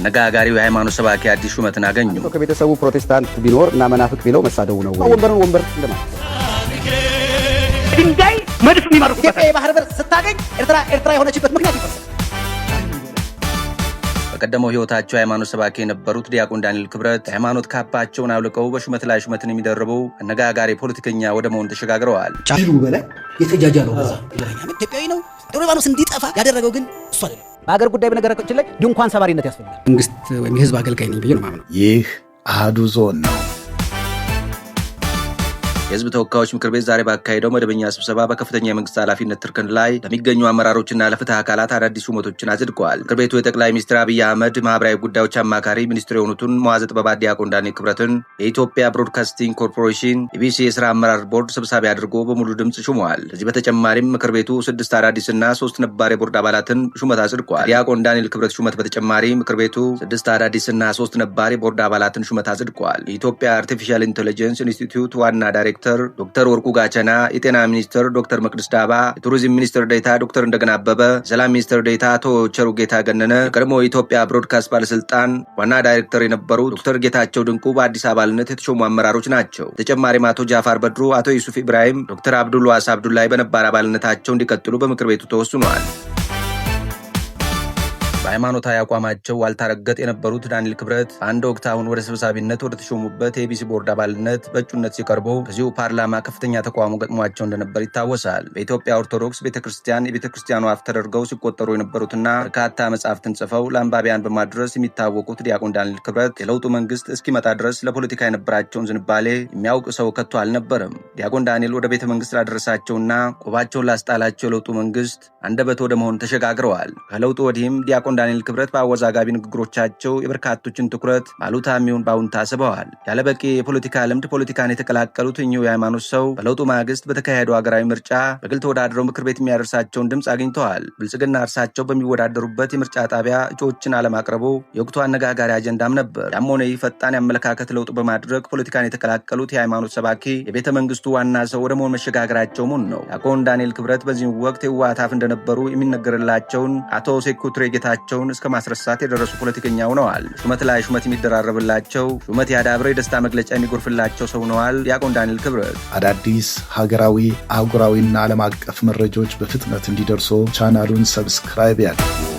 አነጋጋሪው የሃይማኖት ሰባኪ አዲስ ሹመትን አገኙ። ከቤተሰቡ ፕሮቴስታንት ቢኖር እና መናፍቅ ቢለው መሳደቡ ነው። ወንበር እንደማለት ድንጋይ መድፍ የሚማርኩበት ኢትዮጵያ የባህር በር ስታገኝ ኤርትራ የሆነችበት ምክንያት ይፈርሳል። በቀደመው ህይወታቸው ሃይማኖት ሰባኪ የነበሩት ዲያቆን ዳንኤል ክብረት ሃይማኖት ካባቸውን አውልቀው በሹመት ላይ ሹመትን የሚደርቡ አነጋጋሪ ፖለቲከኛ ወደ መሆን ተሸጋግረዋል። ጫሉ በላይ የተጃጃለው ኢትዮጵያዊ ነው። ሊባኖስ እንዲጠፋ ያደረገው ግን እሱ አይደለም። በአገር ጉዳይ በነገራችን ላይ ድንኳን ሰባሪነት ያስፈልጋል። መንግስት ወይም የህዝብ አገልጋይ ነኝ ብዬ ነው ማምነው። ይህ አሃዱ ዞን ነው። የህዝብ ተወካዮች ምክር ቤት ዛሬ ባካሄደው መደበኛ ስብሰባ በከፍተኛ የመንግስት ኃላፊነት እርከን ላይ ለሚገኙ አመራሮችና ለፍትህ አካላት አዳዲስ ሹመቶችን አጽድቀዋል። ምክር ቤቱ የጠቅላይ ሚኒስትር አብይ አህመድ ማህበራዊ ጉዳዮች አማካሪ ሚኒስትር የሆኑትን መዋዘ ጥበባት ዲያቆን ዳንኤል ክብረትን የኢትዮጵያ ብሮድካስቲንግ ኮርፖሬሽን ኢቢሲ የስራ አመራር ቦርድ ሰብሳቢ አድርጎ በሙሉ ድምጽ ሹመዋል። ከዚህ በተጨማሪም ምክር ቤቱ 6 አዳዲስና 3 ነባር የቦርድ አባላትን ሹመት አጽድቋል። ዲያቆን ዳንኤል ክብረት ሹመት በተጨማሪ ምክር ቤቱ 6 አዳዲስና 3 ነባር የቦርድ አባላትን ሹመት አጽድቋል። የኢትዮጵያ አርቲፊሻል ኢንተለጀንስ ኢንስቲትዩት ዋና ዳይሬክተር ዶክተር ወርቁ ጋቸና፣ የጤና ሚኒስትር ዶክተር መቅደስ ዳባ፣ የቱሪዝም ሚኒስትር ዴኤታ ዶክተር እንደገና አበበ፣ ሰላም ሚኒስትር ዴኤታ አቶ ቸሩ ጌታ ገነነ፣ የቀድሞ የኢትዮጵያ ብሮድካስት ባለስልጣን ዋና ዳይሬክተር የነበሩ ዶክተር ጌታቸው ድንቁ በአዲስ አባልነት የተሾሙ አመራሮች ናቸው። ተጨማሪም አቶ ጃፋር በድሩ፣ አቶ ዩሱፍ ኢብራሂም፣ ዶክተር አብዱልዋስ አብዱላይ በነባር አባልነታቸው እንዲቀጥሉ በምክር ቤቱ ተወስኗል። በሃይማኖታዊ አቋማቸው ዋልታረገጥ የነበሩት ዳንኤል ክብረት አንድ ወቅት አሁን ወደ ሰብሳቢነት ወደ ተሾሙበት የኢቢሲ ቦርድ አባልነት በእጩነት ሲቀርቡ ከዚሁ ፓርላማ ከፍተኛ ተቃውሞ ገጥሟቸው እንደነበር ይታወሳል። በኢትዮጵያ ኦርቶዶክስ ቤተክርስቲያን የቤተክርስቲያኑ አፍ ተደርገው ሲቆጠሩ የነበሩትና በርካታ መጻሕፍትን ጽፈው ለአንባቢያን በማድረስ የሚታወቁት ዲያቆን ዳንኤል ክብረት የለውጡ መንግስት እስኪመጣ ድረስ ለፖለቲካ የነበራቸውን ዝንባሌ የሚያውቅ ሰው ከቶ አልነበረም። ዲያቆን ዳንኤል ወደ ቤተ መንግስት ላደረሳቸውና ቆባቸውን ላስጣላቸው የለውጡ መንግስት አንደበት ወደ መሆን ተሸጋግረዋል። ከለውጡ ወዲህም ዲያቆን ዳንኤል ክብረት በአወዛጋቢ ንግግሮቻቸው የበርካቶችን ትኩረት ባሉታ የሚሆን ባውንታ ስበዋል። ያለበቂ የፖለቲካ ልምድ ፖለቲካን የተቀላቀሉት እኚሁ የሃይማኖት ሰው በለውጡ ማግስት በተካሄደው ሀገራዊ ምርጫ በግል ተወዳድረው ምክር ቤት የሚያደርሳቸውን ድምፅ አግኝተዋል። ብልጽግና እርሳቸው በሚወዳደሩበት የምርጫ ጣቢያ እጩዎችን አለማቅረቡ የወቅቱ አነጋጋሪ አጀንዳም ነበር። ያም ሆነ ይህ ፈጣን የአመለካከት ለውጥ በማድረግ ፖለቲካን የተቀላቀሉት የሃይማኖት ሰባኪ የቤተ መንግስቱ ዋና ሰው ወደ መሆን መሸጋገራቸው ሙን ነው። ዲያቆን ዳንኤል ክብረት በዚህ ወቅት የዋሃት አፍ እንደነበሩ የሚነገርላቸውን አቶ ሴኩትሬ ጌታቸውን እስከ ማስረሳት የደረሱ ፖለቲከኛ ሆነዋል። ሹመት ላይ ሹመት የሚደራረብላቸው፣ ሹመት ያዳብረው የደስታ መግለጫ የሚጎርፍላቸው ሰው ሆነዋል። ዲያቆን ዳንኤል ክብረት አዳዲስ ሀገራዊ፣ አህጉራዊና ዓለም አቀፍ መረጃዎች በፍጥነት እንዲደርሱ ቻናሉን ሰብስክራይብ ያድርጉ።